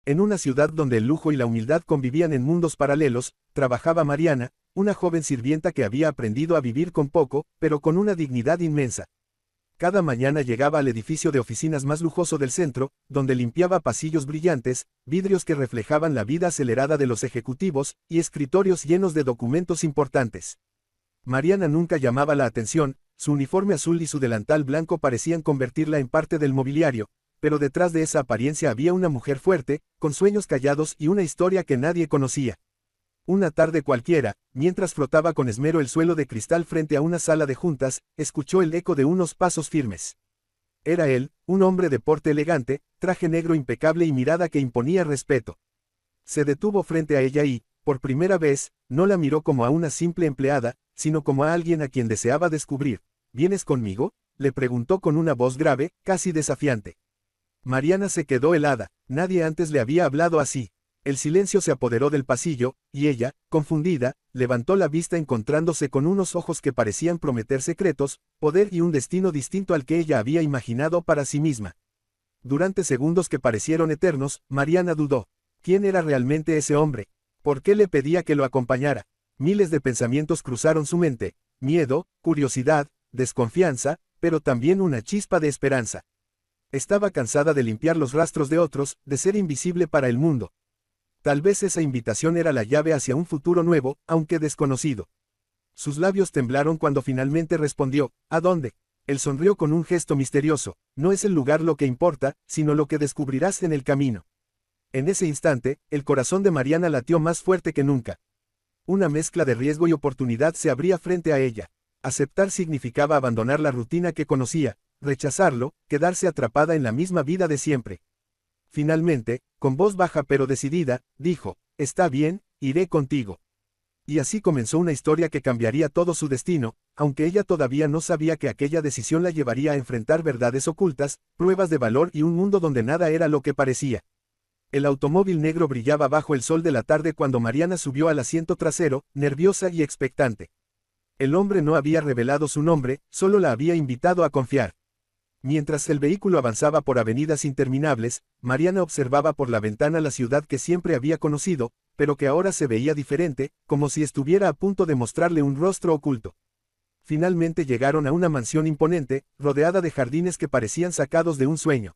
En una ciudad donde el lujo y la humildad convivían en mundos paralelos, trabajaba Mariana, una joven sirvienta que había aprendido a vivir con poco, pero con una dignidad inmensa. Cada mañana llegaba al edificio de oficinas más lujoso del centro, donde limpiaba pasillos brillantes, vidrios que reflejaban la vida acelerada de los ejecutivos, y escritorios llenos de documentos importantes. Mariana nunca llamaba la atención, su uniforme azul y su delantal blanco parecían convertirla en parte del mobiliario, pero detrás de esa apariencia había una mujer fuerte, con sueños callados y una historia que nadie conocía. Una tarde cualquiera, mientras frotaba con esmero el suelo de cristal frente a una sala de juntas, escuchó el eco de unos pasos firmes. Era él, un hombre de porte elegante, traje negro impecable y mirada que imponía respeto. Se detuvo frente a ella y, por primera vez, no la miró como a una simple empleada, sino como a alguien a quien deseaba descubrir. ¿Vienes conmigo?, le preguntó con una voz grave, casi desafiante. Mariana se quedó helada, nadie antes le había hablado así. El silencio se apoderó del pasillo, y ella, confundida, levantó la vista encontrándose con unos ojos que parecían prometer secretos, poder y un destino distinto al que ella había imaginado para sí misma. Durante segundos que parecieron eternos, Mariana dudó. ¿Quién era realmente ese hombre? ¿Por qué le pedía que lo acompañara? Miles de pensamientos cruzaron su mente: miedo, curiosidad, desconfianza, pero también una chispa de esperanza. Estaba cansada de limpiar los rastros de otros, de ser invisible para el mundo. Tal vez esa invitación era la llave hacia un futuro nuevo, aunque desconocido. Sus labios temblaron cuando finalmente respondió: ¿a dónde? Él sonrió con un gesto misterioso: no es el lugar lo que importa, sino lo que descubrirás en el camino. En ese instante, el corazón de Mariana latió más fuerte que nunca. Una mezcla de riesgo y oportunidad se abría frente a ella. Aceptar significaba abandonar la rutina que conocía, rechazarlo, quedarse atrapada en la misma vida de siempre. Finalmente, con voz baja pero decidida, dijo: está bien, iré contigo. Y así comenzó una historia que cambiaría todo su destino, aunque ella todavía no sabía que aquella decisión la llevaría a enfrentar verdades ocultas, pruebas de valor y un mundo donde nada era lo que parecía. El automóvil negro brillaba bajo el sol de la tarde cuando Mariana subió al asiento trasero, nerviosa y expectante. El hombre no había revelado su nombre, solo la había invitado a confiar. Mientras el vehículo avanzaba por avenidas interminables, Mariana observaba por la ventana la ciudad que siempre había conocido, pero que ahora se veía diferente, como si estuviera a punto de mostrarle un rostro oculto. Finalmente llegaron a una mansión imponente, rodeada de jardines que parecían sacados de un sueño.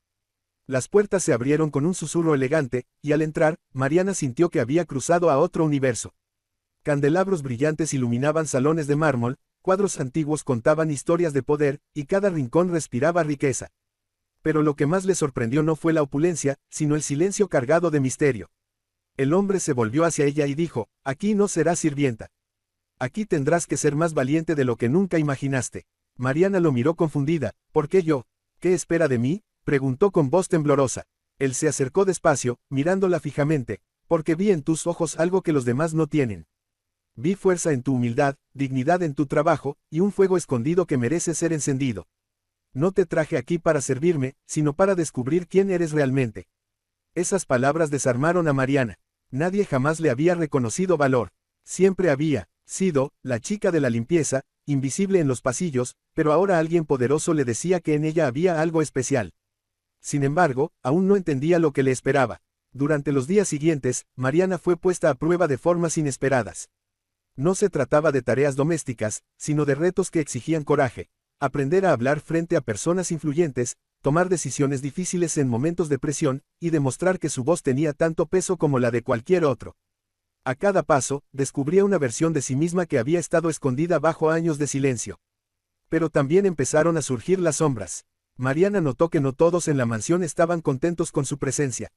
Las puertas se abrieron con un susurro elegante, y al entrar, Mariana sintió que había cruzado a otro universo. Candelabros brillantes iluminaban salones de mármol, cuadros antiguos contaban historias de poder, y cada rincón respiraba riqueza. Pero lo que más le sorprendió no fue la opulencia, sino el silencio cargado de misterio. El hombre se volvió hacia ella y dijo: aquí no serás sirvienta. Aquí tendrás que ser más valiente de lo que nunca imaginaste. Mariana lo miró confundida. ¿Por qué yo? ¿Qué espera de mí?, preguntó con voz temblorosa. Él se acercó despacio, mirándola fijamente: porque vi en tus ojos algo que los demás no tienen. Vi fuerza en tu humildad, dignidad en tu trabajo, y un fuego escondido que merece ser encendido. No te traje aquí para servirme, sino para descubrir quién eres realmente. Esas palabras desarmaron a Mariana. Nadie jamás le había reconocido valor. Siempre había sido la chica de la limpieza, invisible en los pasillos, pero ahora alguien poderoso le decía que en ella había algo especial. Sin embargo, aún no entendía lo que le esperaba. Durante los días siguientes, Mariana fue puesta a prueba de formas inesperadas. No se trataba de tareas domésticas, sino de retos que exigían coraje. Aprender a hablar frente a personas influyentes, tomar decisiones difíciles en momentos de presión, y demostrar que su voz tenía tanto peso como la de cualquier otro. A cada paso, descubría una versión de sí misma que había estado escondida bajo años de silencio. Pero también empezaron a surgir las sombras. Mariana notó que no todos en la mansión estaban contentos con su presencia.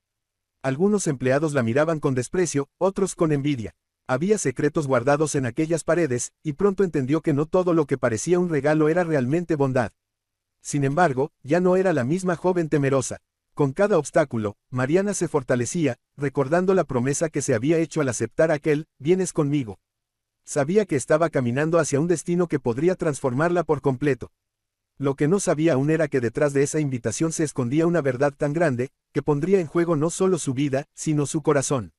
Algunos empleados la miraban con desprecio, otros con envidia. Había secretos guardados en aquellas paredes, y pronto entendió que no todo lo que parecía un regalo era realmente bondad. Sin embargo, ya no era la misma joven temerosa. Con cada obstáculo, Mariana se fortalecía, recordando la promesa que se había hecho al aceptar aquel: vienes conmigo. Sabía que estaba caminando hacia un destino que podría transformarla por completo. Lo que no sabía aún era que detrás de esa invitación se escondía una verdad tan grande, que pondría en juego no solo su vida, sino su corazón.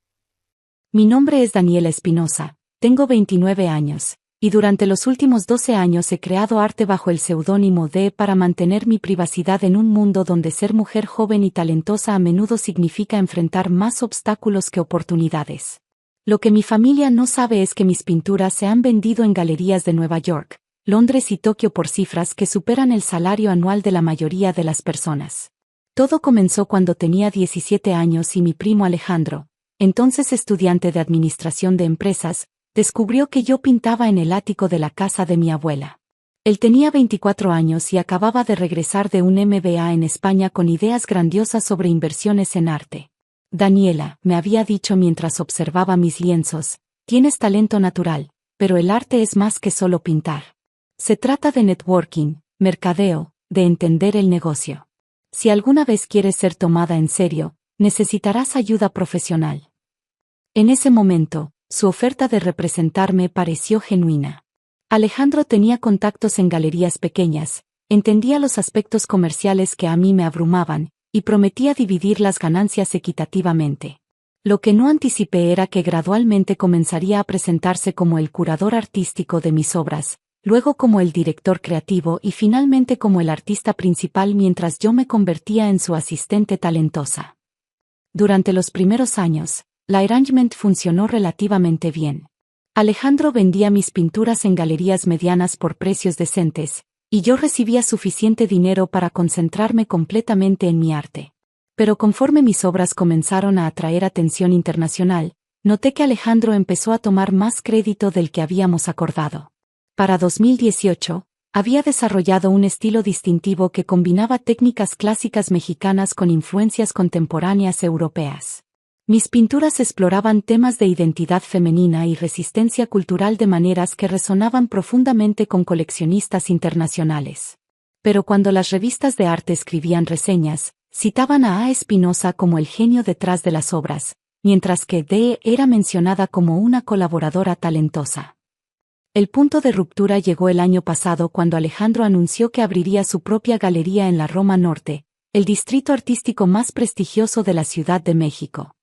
Mi nombre es Daniela Espinosa, tengo 29 años. Y durante los últimos 12 años he creado arte bajo el seudónimo de para mantener mi privacidad en un mundo donde ser mujer joven y talentosa a menudo significa enfrentar más obstáculos que oportunidades. Lo que mi familia no sabe es que mis pinturas se han vendido en galerías de Nueva York, Londres y Tokio por cifras que superan el salario anual de la mayoría de las personas. Todo comenzó cuando tenía 17 años y mi primo Alejandro, entonces estudiante de administración de empresas, descubrió que yo pintaba en el ático de la casa de mi abuela. Él tenía 24 años y acababa de regresar de un MBA en España con ideas grandiosas sobre inversiones en arte. Daniela, me había dicho mientras observaba mis lienzos, tienes talento natural, pero el arte es más que solo pintar. Se trata de networking, mercadeo, de entender el negocio. Si alguna vez quieres ser tomada en serio, necesitarás ayuda profesional. En ese momento, su oferta de representarme pareció genuina. Alejandro tenía contactos en galerías pequeñas, entendía los aspectos comerciales que a mí me abrumaban, y prometía dividir las ganancias equitativamente. Lo que no anticipé era que gradualmente comenzaría a presentarse como el curador artístico de mis obras, luego como el director creativo y finalmente como el artista principal mientras yo me convertía en su asistente talentosa. Durante los primeros años, la arrangement funcionó relativamente bien. Alejandro vendía mis pinturas en galerías medianas por precios decentes, y yo recibía suficiente dinero para concentrarme completamente en mi arte. Pero conforme mis obras comenzaron a atraer atención internacional, noté que Alejandro empezó a tomar más crédito del que habíamos acordado. Para 2018, había desarrollado un estilo distintivo que combinaba técnicas clásicas mexicanas con influencias contemporáneas europeas. Mis pinturas exploraban temas de identidad femenina y resistencia cultural de maneras que resonaban profundamente con coleccionistas internacionales. Pero cuando las revistas de arte escribían reseñas, citaban a Espinosa como el genio detrás de las obras, mientras que D. era mencionada como una colaboradora talentosa. El punto de ruptura llegó el año pasado cuando Alejandro anunció que abriría su propia galería en la Roma Norte, el distrito artístico más prestigioso de la Ciudad de México.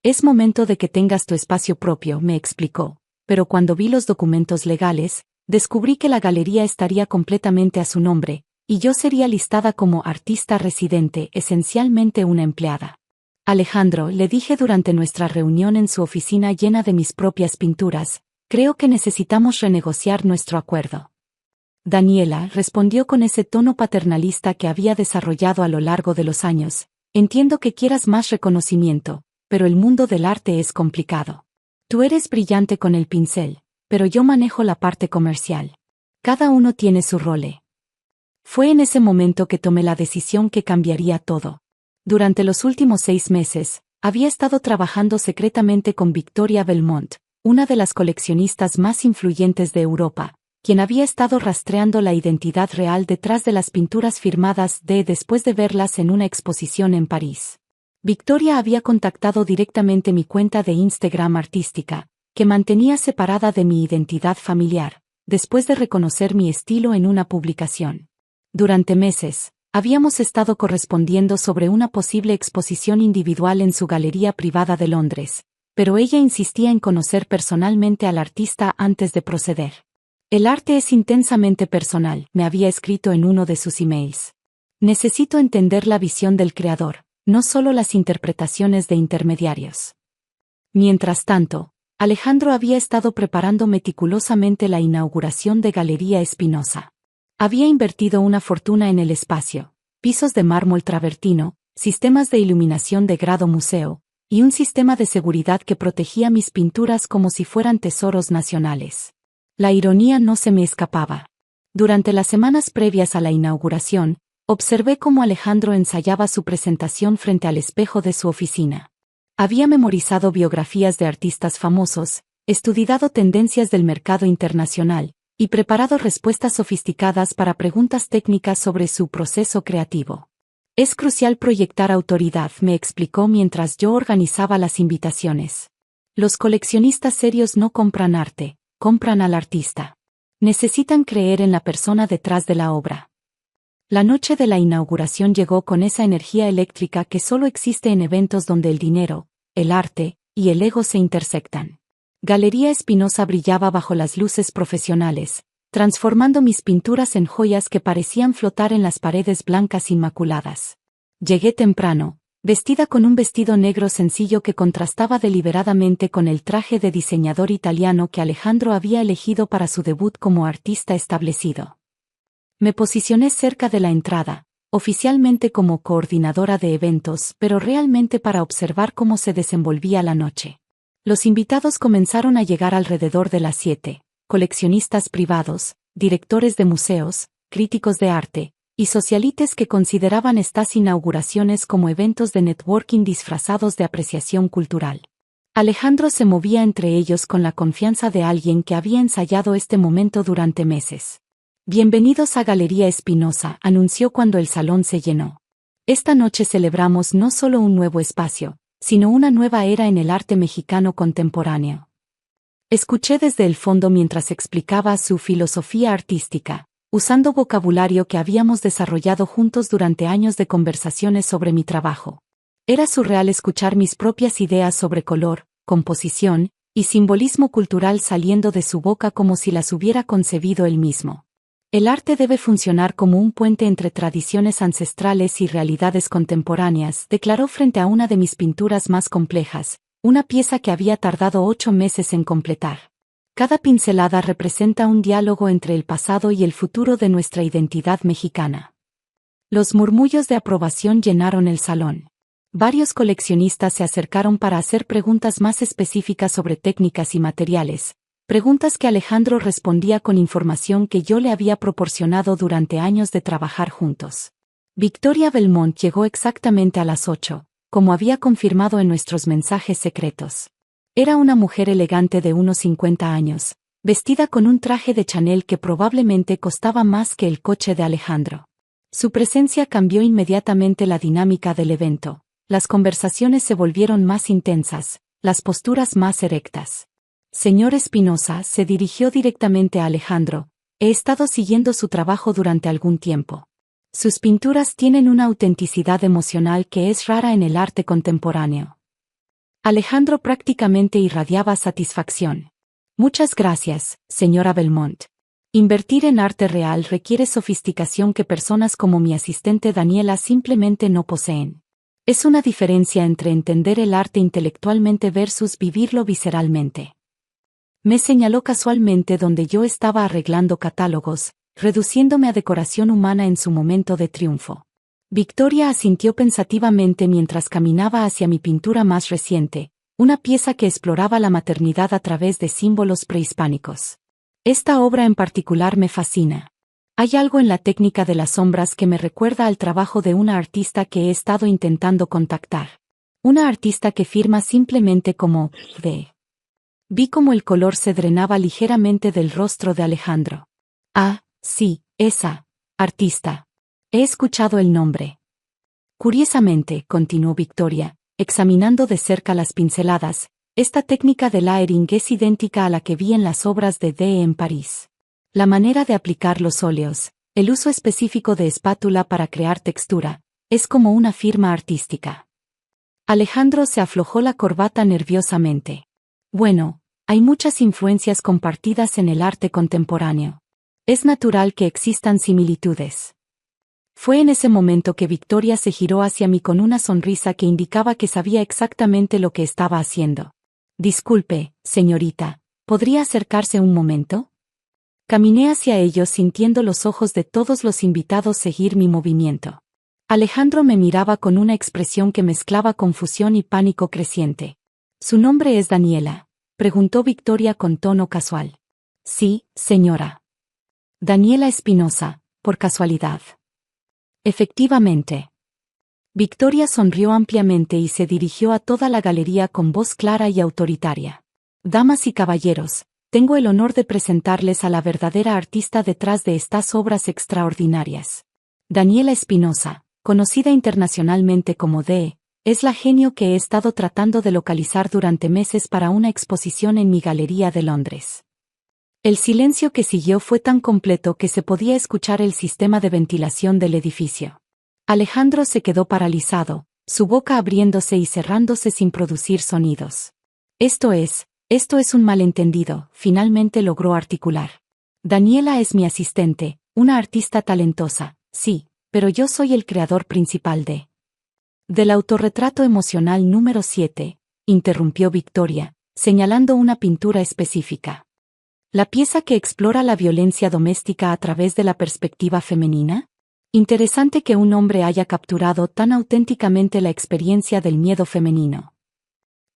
Es momento de que tengas tu espacio propio, me explicó, pero cuando vi los documentos legales, descubrí que la galería estaría completamente a su nombre, y yo sería listada como artista residente, esencialmente una empleada. Alejandro, le dije durante nuestra reunión en su oficina llena de mis propias pinturas, creo que necesitamos renegociar nuestro acuerdo. Daniela respondió con ese tono paternalista que había desarrollado a lo largo de los años, entiendo que quieras más reconocimiento, pero el mundo del arte es complicado. Tú eres brillante con el pincel, pero yo manejo la parte comercial. Cada uno tiene su rol. Fue en ese momento que tomé la decisión que cambiaría todo. Durante los últimos 6 meses, había estado trabajando secretamente con Victoria Belmont, una de las coleccionistas más influyentes de Europa, quien había estado rastreando la identidad real detrás de las pinturas firmadas después de verlas en una exposición en París. Victoria había contactado directamente mi cuenta de Instagram artística, que mantenía separada de mi identidad familiar, después de reconocer mi estilo en una publicación. Durante meses, habíamos estado correspondiendo sobre una posible exposición individual en su galería privada de Londres, pero ella insistía en conocer personalmente al artista antes de proceder. El arte es intensamente personal, me había escrito en uno de sus emails. Necesito entender la visión del creador, no solo las interpretaciones de intermediarios. Mientras tanto, Alejandro había estado preparando meticulosamente la inauguración de Galería Espinosa. Había invertido una fortuna en el espacio, pisos de mármol travertino, sistemas de iluminación de grado museo, y un sistema de seguridad que protegía mis pinturas como si fueran tesoros nacionales. La ironía no se me escapaba. Durante las semanas previas a la inauguración, observé cómo Alejandro ensayaba su presentación frente al espejo de su oficina. Había memorizado biografías de artistas famosos, estudiado tendencias del mercado internacional, y preparado respuestas sofisticadas para preguntas técnicas sobre su proceso creativo. Es crucial proyectar autoridad, me explicó mientras yo organizaba las invitaciones. Los coleccionistas serios no compran arte, compran al artista. Necesitan creer en la persona detrás de la obra. La noche de la inauguración llegó con esa energía eléctrica que solo existe en eventos donde el dinero, el arte y el ego se intersectan. Galería Espinosa brillaba bajo las luces profesionales, transformando mis pinturas en joyas que parecían flotar en las paredes blancas inmaculadas. Llegué temprano, vestida con un vestido negro sencillo que contrastaba deliberadamente con el traje de diseñador italiano que Alejandro había elegido para su debut como artista establecido. Me posicioné cerca de la entrada, oficialmente como coordinadora de eventos, pero realmente para observar cómo se desenvolvía la noche. Los invitados comenzaron a llegar alrededor de las 7, coleccionistas privados, directores de museos, críticos de arte, y socialites que consideraban estas inauguraciones como eventos de networking disfrazados de apreciación cultural. Alejandro se movía entre ellos con la confianza de alguien que había ensayado este momento durante meses. Bienvenidos a Galería Espinosa, anunció cuando el salón se llenó. Esta noche celebramos no solo un nuevo espacio, sino una nueva era en el arte mexicano contemporáneo. Escuché desde el fondo mientras explicaba su filosofía artística, usando vocabulario que habíamos desarrollado juntos durante años de conversaciones sobre mi trabajo. Era surreal escuchar mis propias ideas sobre color, composición y simbolismo cultural saliendo de su boca como si las hubiera concebido él mismo. El arte debe funcionar como un puente entre tradiciones ancestrales y realidades contemporáneas, declaró frente a una de mis pinturas más complejas, una pieza que había tardado 8 meses en completar. Cada pincelada representa un diálogo entre el pasado y el futuro de nuestra identidad mexicana. Los murmullos de aprobación llenaron el salón. Varios coleccionistas se acercaron para hacer preguntas más específicas sobre técnicas y materiales, preguntas que Alejandro respondía con información que yo le había proporcionado durante años de trabajar juntos. Victoria Belmont llegó exactamente a las 8, como había confirmado en nuestros mensajes secretos. Era una mujer elegante de unos 50 años, vestida con un traje de Chanel que probablemente costaba más que el coche de Alejandro. Su presencia cambió inmediatamente la dinámica del evento. Las conversaciones se volvieron más intensas, las posturas más erectas. Señor Espinosa, se dirigió directamente a Alejandro, he estado siguiendo su trabajo durante algún tiempo. Sus pinturas tienen una autenticidad emocional que es rara en el arte contemporáneo. Alejandro prácticamente irradiaba satisfacción. Muchas gracias, señora Belmont. Invertir en arte real requiere sofisticación que personas como mi asistente Daniela simplemente no poseen. Es una diferencia entre entender el arte intelectualmente versus vivirlo visceralmente. Me señaló casualmente donde yo estaba arreglando catálogos, reduciéndome a decoración humana en su momento de triunfo. Victoria asintió pensativamente mientras caminaba hacia mi pintura más reciente, una pieza que exploraba la maternidad a través de símbolos prehispánicos. Esta obra en particular me fascina. Hay algo en la técnica de las sombras que me recuerda al trabajo de una artista que he estado intentando contactar. Una artista que firma simplemente como D. Vi cómo el color se drenaba ligeramente del rostro de Alejandro. Ah, sí, esa artista. He escuchado el nombre. Curiosamente, continuó Victoria, examinando de cerca las pinceladas, esta técnica de layering es idéntica a la que vi en las obras de D. en París. La manera de aplicar los óleos, el uso específico de espátula para crear textura, es como una firma artística. Alejandro se aflojó la corbata nerviosamente. Bueno, hay muchas influencias compartidas en el arte contemporáneo. Es natural que existan similitudes. Fue en ese momento que Victoria se giró hacia mí con una sonrisa que indicaba que sabía exactamente lo que estaba haciendo. Disculpe, señorita, ¿podría acercarse un momento? Caminé hacia ellos sintiendo los ojos de todos los invitados seguir mi movimiento. Alejandro me miraba con una expresión que mezclaba confusión y pánico creciente. ¿Su nombre es Daniela?, preguntó Victoria con tono casual. Sí, señora. Daniela Espinosa, por casualidad. Efectivamente. Victoria sonrió ampliamente y se dirigió a toda la galería con voz clara y autoritaria. Damas y caballeros, tengo el honor de presentarles a la verdadera artista detrás de estas obras extraordinarias. Daniela Espinosa, conocida internacionalmente como D., es la genio que he estado tratando de localizar durante meses para una exposición en mi galería de Londres. El silencio que siguió fue tan completo que se podía escuchar el sistema de ventilación del edificio. Alejandro se quedó paralizado, su boca abriéndose y cerrándose sin producir sonidos. Esto es Esto es un malentendido, finalmente logró articular. Daniela es mi asistente, una artista talentosa, sí, pero yo soy el creador principal del autorretrato emocional número 7, interrumpió Victoria, señalando una pintura específica. ¿La pieza que explora la violencia doméstica a través de la perspectiva femenina? Interesante que un hombre haya capturado tan auténticamente la experiencia del miedo femenino.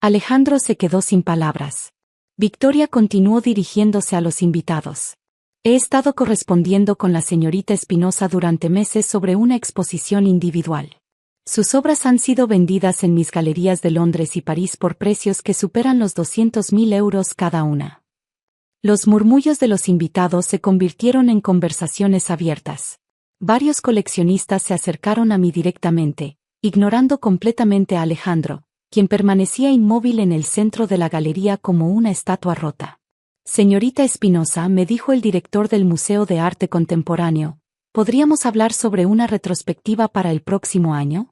Alejandro se quedó sin palabras. Victoria continuó dirigiéndose a los invitados. He estado correspondiendo con la señorita Espinosa durante meses sobre una exposición individual. Sus obras han sido vendidas en mis galerías de Londres y París por precios que superan los 200.000 euros cada una. Los murmullos de los invitados se convirtieron en conversaciones abiertas. Varios coleccionistas se acercaron a mí directamente, ignorando completamente a Alejandro, quien permanecía inmóvil en el centro de la galería como una estatua rota. Señorita Espinosa, me dijo el director del Museo de Arte Contemporáneo, ¿podríamos hablar sobre una retrospectiva para el próximo año?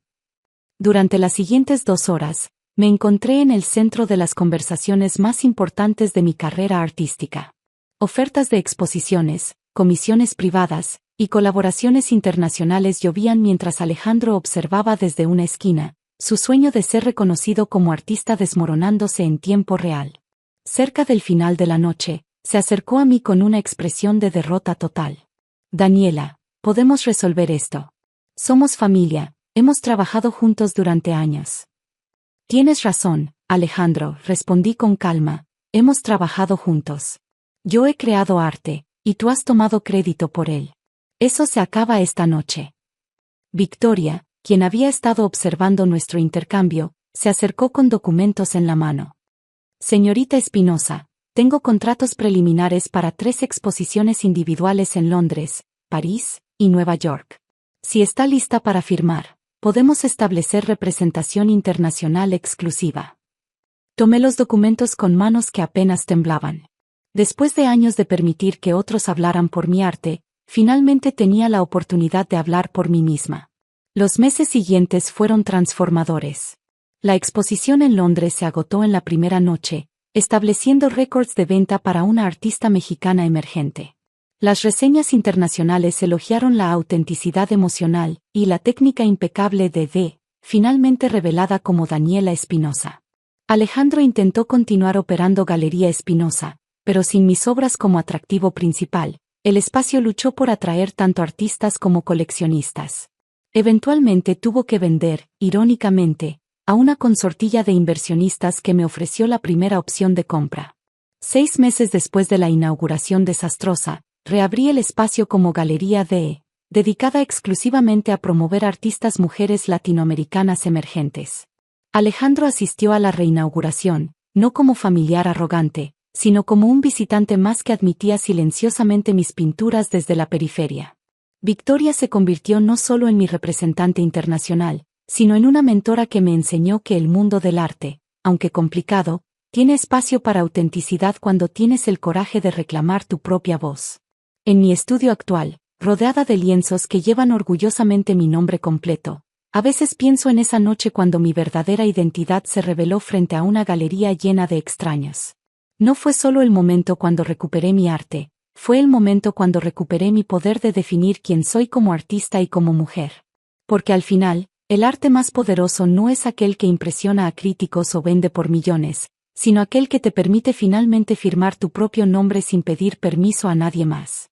Durante las siguientes 2 horas, me encontré en el centro de las conversaciones más importantes de mi carrera artística. Ofertas de exposiciones, comisiones privadas y colaboraciones internacionales llovían mientras Alejandro observaba desde una esquina, su sueño de ser reconocido como artista desmoronándose en tiempo real. Cerca del final de la noche, se acercó a mí con una expresión de derrota total. Daniela, podemos resolver esto. Somos familia, hemos trabajado juntos durante años. Tienes razón, Alejandro, respondí con calma, hemos trabajado juntos. Yo he creado arte, y tú has tomado crédito por él. Eso se acaba esta noche. Victoria, quien había estado observando nuestro intercambio, se acercó con documentos en la mano. Señorita Espinosa, tengo contratos preliminares para 3 exposiciones individuales en Londres, París y Nueva York. Si está lista para firmar, podemos establecer representación internacional exclusiva. Tomé los documentos con manos que apenas temblaban. Después de años de permitir que otros hablaran por mi arte, finalmente tenía la oportunidad de hablar por mí misma. Los meses siguientes fueron transformadores. La exposición en Londres se agotó en la primera noche, estableciendo récords de venta para una artista mexicana emergente. Las reseñas internacionales elogiaron la autenticidad emocional y la técnica impecable de finalmente revelada como Daniela Espinosa. Alejandro intentó continuar operando Galería Espinosa, pero sin mis obras como atractivo principal, el espacio luchó por atraer tanto artistas como coleccionistas. Eventualmente tuvo que vender, irónicamente, a una consortilla de inversionistas que me ofreció la primera opción de compra. 6 meses después de la inauguración desastrosa, reabrí el espacio como Galería dedicada exclusivamente a promover artistas mujeres latinoamericanas emergentes. Alejandro asistió a la reinauguración, no como familiar arrogante, sino como un visitante más que admitía silenciosamente mis pinturas desde la periferia. Victoria se convirtió no solo en mi representante internacional, sino en una mentora que me enseñó que el mundo del arte, aunque complicado, tiene espacio para autenticidad cuando tienes el coraje de reclamar tu propia voz. En mi estudio actual, rodeada de lienzos que llevan orgullosamente mi nombre completo, a veces pienso en esa noche cuando mi verdadera identidad se reveló frente a una galería llena de extraños. No fue solo el momento cuando recuperé mi arte, fue el momento cuando recuperé mi poder de definir quién soy como artista y como mujer. Porque al final, el arte más poderoso no es aquel que impresiona a críticos o vende por millones, sino aquel que te permite finalmente firmar tu propio nombre sin pedir permiso a nadie más.